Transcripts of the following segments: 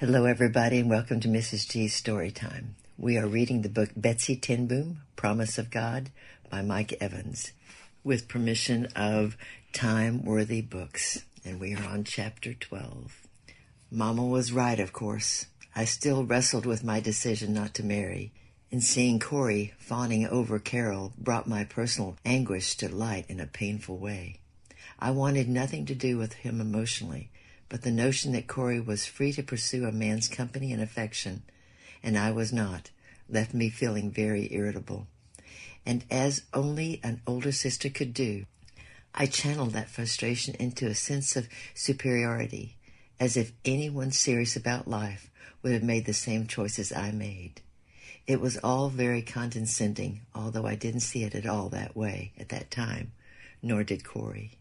Hello, everybody, and welcome to Mrs. G's Story Time. We are reading the book Betsy Ten Boom, Promise of God by Mike Evans, with permission of Time Worthy Books, and we are on Chapter 12. Mama was right, of course. I still wrestled with my decision not to marry, and seeing Corey fawning over Carol brought my personal anguish to light in a painful way. I wanted nothing to do with him emotionally, but the notion that Corey was free to pursue a man's company and affection, and I was not, left me feeling very irritable. And as only an older sister could do, I channeled that frustration into a sense of superiority, as if anyone serious about life would have made the same choices I made. It was all very condescending, although I didn't see it at all that way at that time, nor did Corey.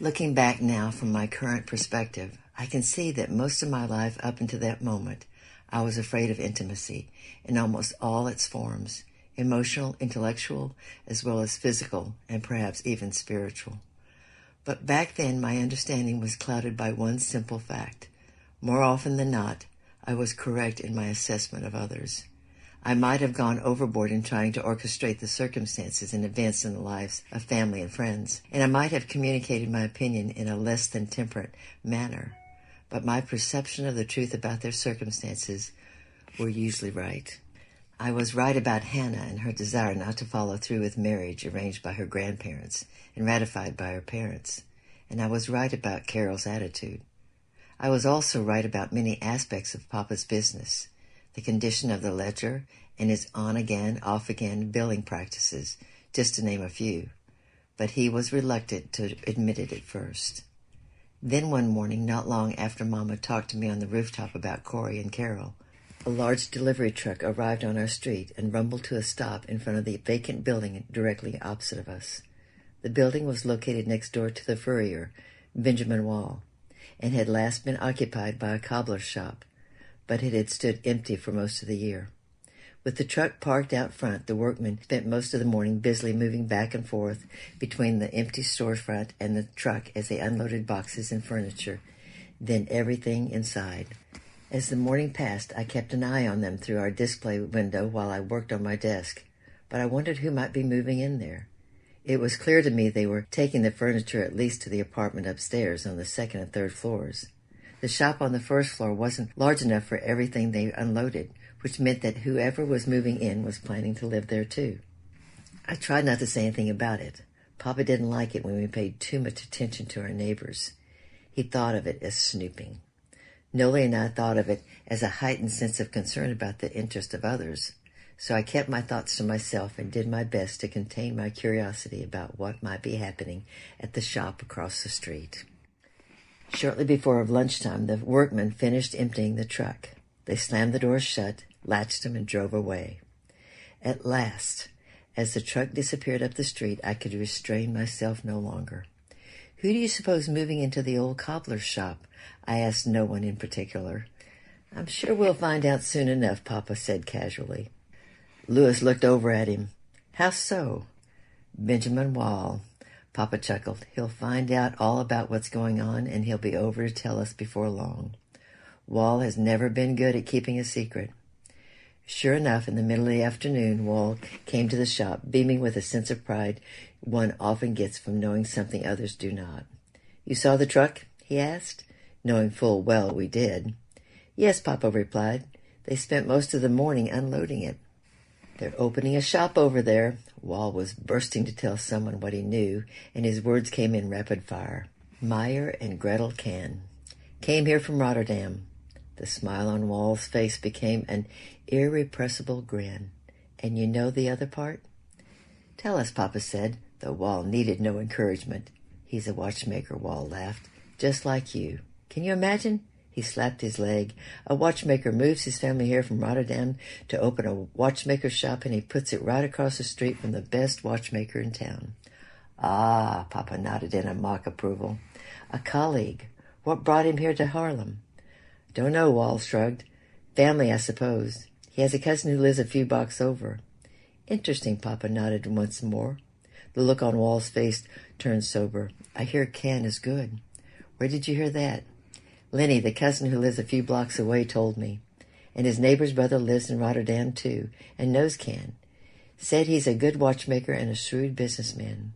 Looking back now from my current perspective, I can see that most of my life up until that moment, I was afraid of intimacy in almost all its forms, emotional, intellectual, as well as physical, and perhaps even spiritual. But back then, my understanding was clouded by one simple fact. More often than not, I was correct in my assessment of others. I might have gone overboard in trying to orchestrate the circumstances and events in the lives of family and friends, and I might have communicated my opinion in a less than temperate manner, but my perception of the truth about their circumstances were usually right. I was right about Hannah and her desire not to follow through with marriage arranged by her grandparents and ratified by her parents, and I was right about Carol's attitude. I was also right about many aspects of Papa's business, the condition of the ledger, and his on-again, off-again billing practices, just to name a few. But he was reluctant to admit it at first. Then one morning, not long after Mama talked to me on the rooftop about Corey and Carol, a large delivery truck arrived on our street and rumbled to a stop in front of the vacant building directly opposite of us. The building was located next door to the furrier, Benjamin Wall, and had last been occupied by a cobbler's shop, but it had stood empty for most of the year. With the truck parked out front, the workmen spent most of the morning busily moving back and forth between the empty storefront and the truck as they unloaded boxes and furniture, then everything inside. As the morning passed, I kept an eye on them through our display window while I worked on my desk, but I wondered who might be moving in there. It was clear to me they were taking the furniture at least to the apartment upstairs on the second and third floors. The shop on the first floor wasn't large enough for everything they unloaded, which meant that whoever was moving in was planning to live there too. I tried not to say anything about it. Papa didn't like it when we paid too much attention to our neighbors. He thought of it as snooping. Noli and I thought of it as a heightened sense of concern about the interest of others, so I kept my thoughts to myself and did my best to contain my curiosity about what might be happening at the shop across the street. Shortly before lunchtime, the workmen finished emptying the truck. They slammed the doors shut, latched them, and drove away. At last, as the truck disappeared up the street, I could restrain myself no longer. "Who do you suppose moving into the old cobbler's shop?" I asked no one in particular. "I'm sure we'll find out soon enough," Papa said casually. Louis looked over at him. "How so?" "Benjamin Wall." Papa chuckled. "He'll find out all about what's going on, and he'll be over to tell us before long. Wall has never been good at keeping a secret." Sure enough, in the middle of the afternoon, Wall came to the shop, beaming with a sense of pride one often gets from knowing something others do not. "You saw the truck?" he asked, knowing full well we did. "Yes," Papa replied. "They spent most of the morning unloading it." "They're opening a shop over there." Wall was bursting to tell someone what he knew, and his words came in rapid fire. "Meyer and Gretel Can. Came here from Rotterdam." The smile on Wall's face became an irrepressible grin. "And you know the other part?" "Tell us," Papa said, though Wall needed no encouragement. "He's a watchmaker," Wall laughed. "Just like you. Can you imagine?" He slapped his leg. "A watchmaker moves his family here from Rotterdam to open a watchmaker shop, and he puts it right across the street from the best watchmaker in town." "Ah," Papa nodded in a mock approval. "A colleague. What brought him here to Haarlem?" "Don't know," Wall shrugged. "Family, I suppose. He has a cousin who lives a few blocks over." "Interesting," Papa nodded once more. The look on Wall's face turned sober. "I hear Can is good." "Where did you hear that?" Lenny, the cousin who lives a few blocks away, told me. And his neighbor's brother lives in Rotterdam, too, and knows Ken. Said he's a good watchmaker and a shrewd businessman.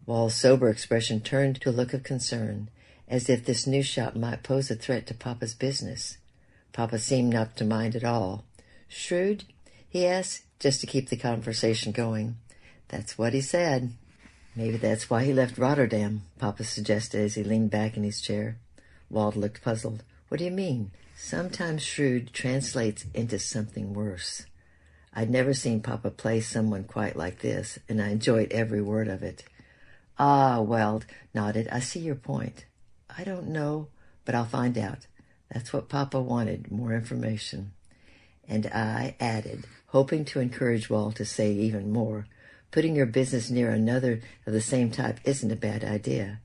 Wald's sober expression turned to a look of concern, as if this new shop might pose a threat to Papa's business. Papa seemed not to mind at all. Shrewd? He asked, just to keep the conversation going. That's what he said. Maybe that's why he left Rotterdam, Papa suggested as he leaned back in his chair. Wald looked puzzled. What do you mean? Sometimes shrewd translates into something worse. I'd never seen Papa play someone quite like this, and I enjoyed every word of it. Ah, Wald nodded. I see your point. I don't know, but I'll find out. That's what Papa wanted, more information. And I added, hoping to encourage Wald to say even more, putting your business near another of the same type isn't a bad idea.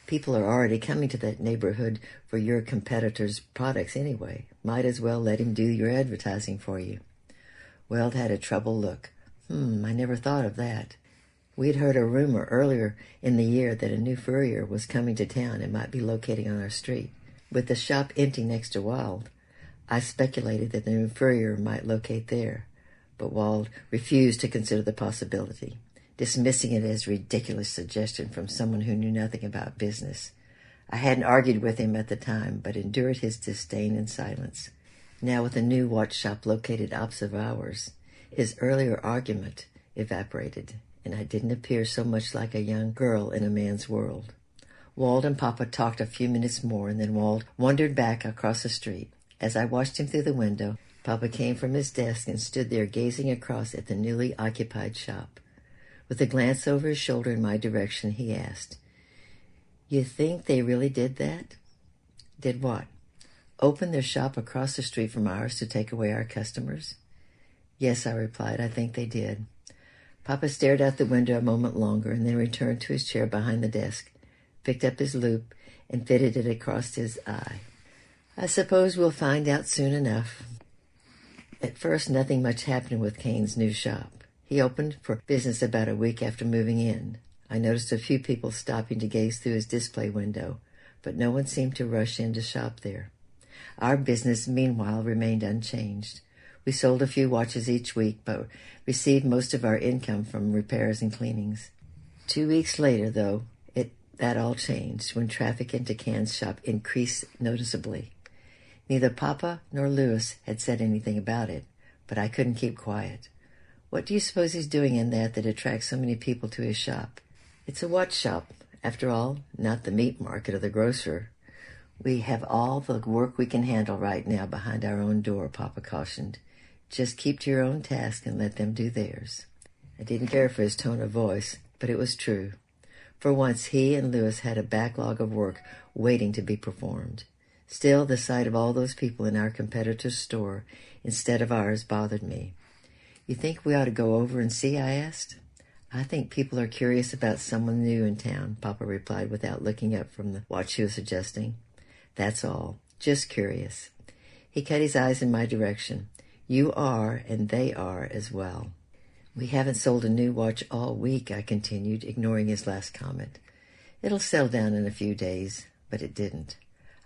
People are already coming to that neighborhood for your competitor's products anyway. Might as well let him do your advertising for you. Weld had a troubled look. I never thought of that. We'd heard a rumor earlier in the year that a new furrier was coming to town and might be locating on our street. With the shop empty next to Wald, I speculated that the new furrier might locate there, but Wald refused to consider the possibility, dismissing it as a ridiculous suggestion from someone who knew nothing about business. I hadn't argued with him at the time, but endured his disdain in silence. Now with a new watch shop located opposite ours, his earlier argument evaporated, and I didn't appear so much like a young girl in a man's world. Wald and Papa talked a few minutes more, and then Wald wandered back across the street. As I watched him through the window, Papa came from his desk and stood there gazing across at the newly occupied shop. With a glance over his shoulder in my direction, he asked, You think they really did that? Did what? Open their shop across the street from ours to take away our customers? Yes, I replied, I think they did. Papa stared out the window a moment longer and then returned to his chair behind the desk, picked up his loupe, and fitted it across his eye. I suppose we'll find out soon enough. At first, nothing much happened with Kane's new shop. He opened for business about a week after moving in. I noticed a few people stopping to gaze through his display window, but no one seemed to rush in to shop there. Our business, meanwhile, remained unchanged. We sold a few watches each week, but received most of our income from repairs and cleanings. 2 weeks later, though, that all changed when traffic into Kane's shop increased noticeably. Neither Papa nor Louis had said anything about it, but I couldn't keep quiet. What do you suppose he's doing in that attracts so many people to his shop? It's a watch shop, after all, not the meat market or the grocer. We have all the work we can handle right now behind our own door, Papa cautioned. Just keep to your own task and let them do theirs. I didn't care for his tone of voice, but it was true. For once, he and Louis had a backlog of work waiting to be performed. Still, the sight of all those people in our competitor's store instead of ours bothered me. You think we ought to go over and see? I asked. I think people are curious about someone new in town, Papa replied without looking up from the watch he was adjusting. That's all. Just curious. He cut his eyes in my direction. You are, and they are as well. We haven't sold a new watch all week, I continued, ignoring his last comment. It'll settle down in a few days, but it didn't.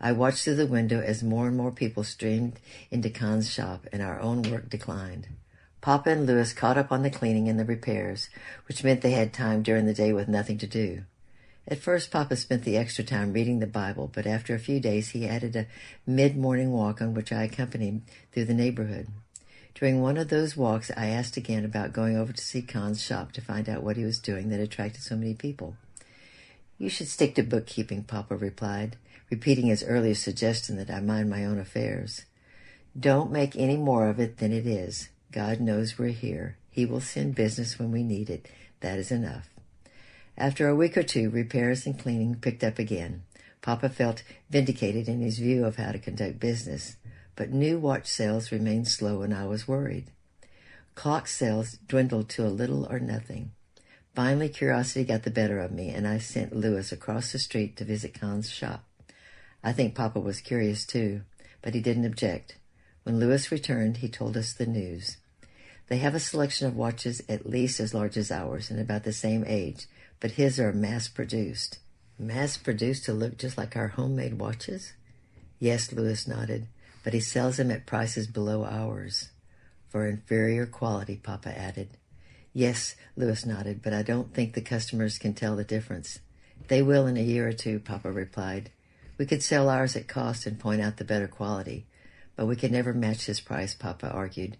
I watched through the window as more and more people streamed into Kahn's shop and our own work declined. Papa and Louis caught up on the cleaning and the repairs, which meant they had time during the day with nothing to do. At first, Papa spent the extra time reading the Bible, but after a few days he added a mid-morning walk on which I accompanied him through the neighborhood. During one of those walks, I asked again about going over to see Kahn's shop to find out what he was doing that attracted so many people. You should stick to bookkeeping, Papa replied, repeating his earlier suggestion that I mind my own affairs. Don't make any more of it than it is. God knows we're here. He will send business when we need it. That is enough. After a week or two, repairs and cleaning picked up again. Papa felt vindicated in his view of how to conduct business, but new watch sales remained slow and I was worried. Clock sales dwindled to a little or nothing. Finally, curiosity got the better of me, and I sent Louis across the street to visit Kahn's shop. I think Papa was curious too, but he didn't object. When Louis returned, he told us the news. They have a selection of watches at least as large as ours and about the same age, but his are mass-produced. Mass-produced to look just like our homemade watches? Yes, Louis nodded, but he sells them at prices below ours. For inferior quality, Papa added. Yes, Louis nodded, but I don't think the customers can tell the difference. They will in a year or two, Papa replied. We could sell ours at cost and point out the better quality, but we could never match his price, Papa argued.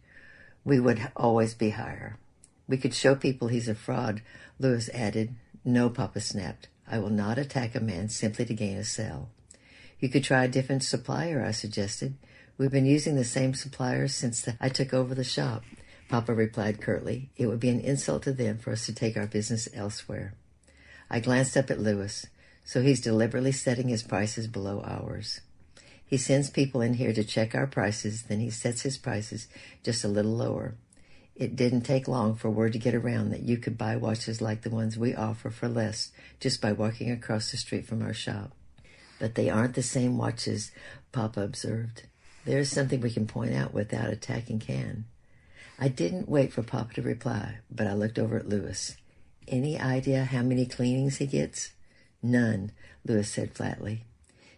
We would always be higher. We could show people he's a fraud, Louis added. No, Papa snapped. I will not attack a man simply to gain a sale. You could try a different supplier, I suggested. We've been using the same suppliers since I took over the shop, Papa replied curtly. It would be an insult to them for us to take our business elsewhere. I glanced up at Louis. So he's deliberately setting his prices below ours. He sends people in here to check our prices, then he sets his prices just a little lower. It didn't take long for word to get around that you could buy watches like the ones we offer for less just by walking across the street from our shop. But they aren't the same watches, Papa observed. There's something we can point out without attacking Can. I didn't wait for Papa to reply, but I looked over at Louis. Any idea how many cleanings he gets? None, Louis said flatly.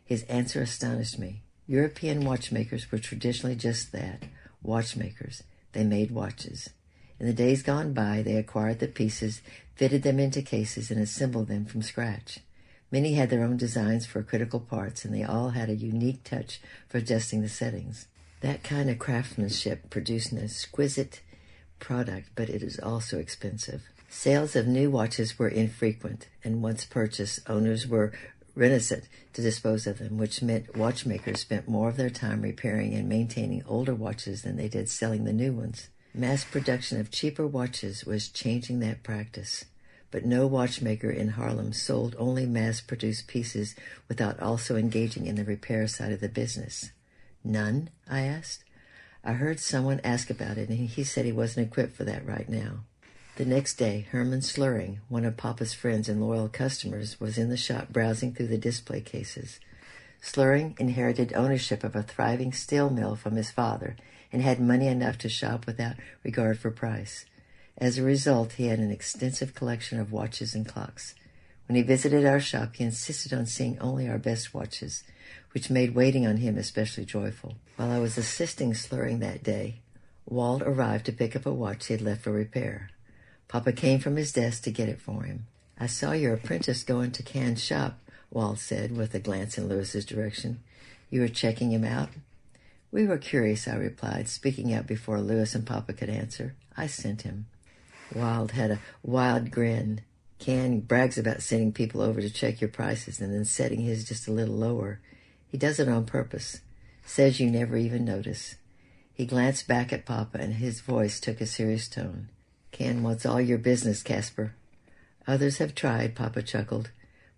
His answer astonished me. European watchmakers were traditionally just that, watchmakers. They made watches. In the days gone by, they acquired the pieces, fitted them into cases, and assembled them from scratch. Many had their own designs for critical parts, and they all had a unique touch for adjusting the settings. That kind of craftsmanship produced an exquisite product, but it is also expensive. Sales of new watches were infrequent, and once purchased, owners were reticent to dispose of them, which meant watchmakers spent more of their time repairing and maintaining older watches than they did selling the new ones. Mass production of cheaper watches was changing that practice, but no watchmaker in Harlem sold only mass-produced pieces without also engaging in the repair side of the business. None? I asked. I heard someone ask about it, and he said he wasn't equipped for that right now. The next day, Herman Slurring, one of Papa's friends and loyal customers, was in the shop browsing through the display cases. Slurring inherited ownership of a thriving steel mill from his father and had money enough to shop without regard for price. As a result, he had an extensive collection of watches and clocks. When he visited our shop, he insisted on seeing only our best watches, which made waiting on him especially joyful. While I was assisting Slurring that day, Wald arrived to pick up a watch he had left for repair. Papa came from his desk to get it for him. I saw your apprentice go into Can's shop, Wald said, with a glance in Louis's direction. You were checking him out? We were curious, I replied, speaking out before Louis and Papa could answer. I sent him. Wald had a wild grin. Can brags about sending people over to check your prices and then setting his just a little lower. He does it on purpose. Says you never even notice. He glanced back at Papa, and his voice took a serious tone. Can wants all your business, Casper. Others have tried, Papa chuckled,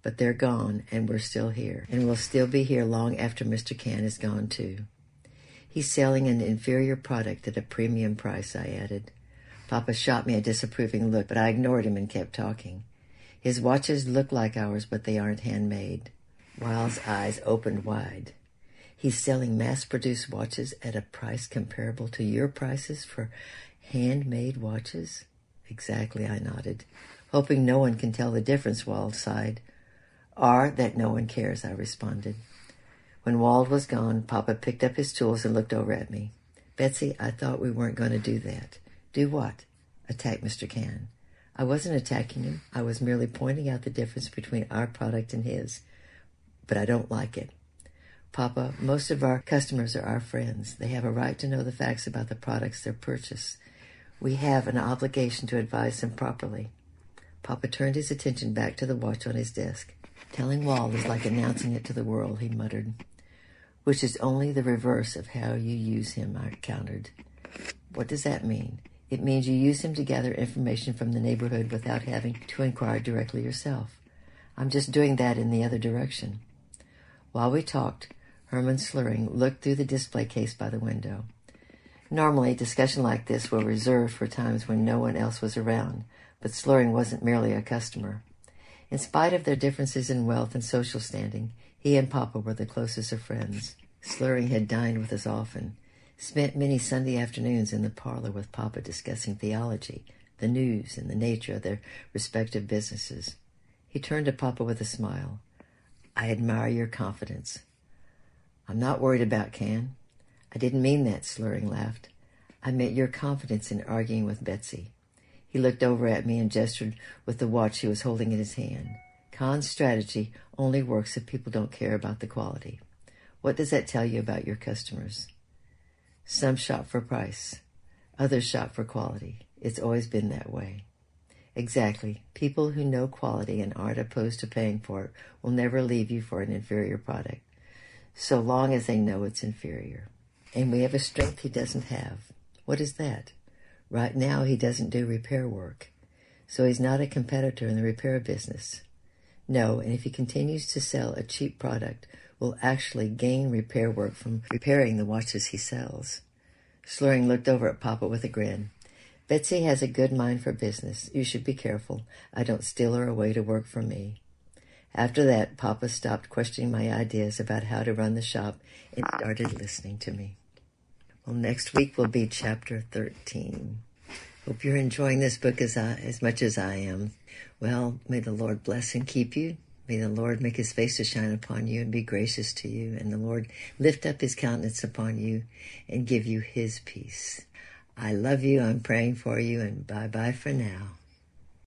but they're gone, and we're still here, and we'll still be here long after Mr. Can is gone, too. He's selling an inferior product at a premium price, I added. Papa shot me a disapproving look, but I ignored him and kept talking. His watches look like ours, but they aren't handmade. Wild's eyes opened wide. He's selling mass-produced watches at a price comparable to your prices for handmade watches? Exactly, I nodded, hoping no one can tell the difference, Wald sighed. Or that no one cares, I responded. When Wald was gone, Papa picked up his tools and looked over at me. Betsy, I thought we weren't going to do that. Do what? Attack Mr. Can. I wasn't attacking him. I was merely pointing out the difference between our product and his. But I don't like it. Papa, most of our customers are our friends. They have a right to know the facts about the products they purchase. We have an obligation to advise them properly. Papa turned his attention back to the watch on his desk. Telling Wald is like announcing it to the world, he muttered. Which is only the reverse of how you use him, I countered. What does that mean? It means you use him to gather information from the neighborhood without having to inquire directly yourself. I'm just doing that in the other direction. While we talked, Herman Slurring looked through the display case by the window. Normally, discussion like this were reserved for times when no one else was around, but Slurring wasn't merely a customer. In spite of their differences in wealth and social standing, he and Papa were the closest of friends. Slurring had dined with us often, spent many Sunday afternoons in the parlor with Papa discussing theology, the news, and the nature of their respective businesses. He turned to Papa with a smile. I admire your confidence. I'm not worried about Can. I didn't mean that, Slurring laughed. I meant your confidence in arguing with Betsy. He looked over at me and gestured with the watch he was holding in his hand. Can's strategy only works if people don't care about the quality. What does that tell you about your customers? Some shop for price. Others shop for quality. It's always been that way. Exactly. People who know quality and aren't opposed to paying for it will never leave you for an inferior product, so long as they know it's inferior. And we have a strength he doesn't have. What is that? Right now, he doesn't do repair work, so he's not a competitor in the repair business. No, and if he continues to sell a cheap product, will actually gain repair work from repairing the watches he sells. Slurring looked over at Papa with a grin. Betsy has a good mind for business. You should be careful. I don't steal her away to work for me. After that, Papa stopped questioning my ideas about how to run the shop and started listening to me. Well, next week will be chapter 13. Hope you're enjoying this book as much as I am. Well, may the Lord bless and keep you. May the Lord make his face to shine upon you and be gracious to you. And the Lord lift up his countenance upon you and give you his peace. I love you. I'm praying for you. And bye-bye for now.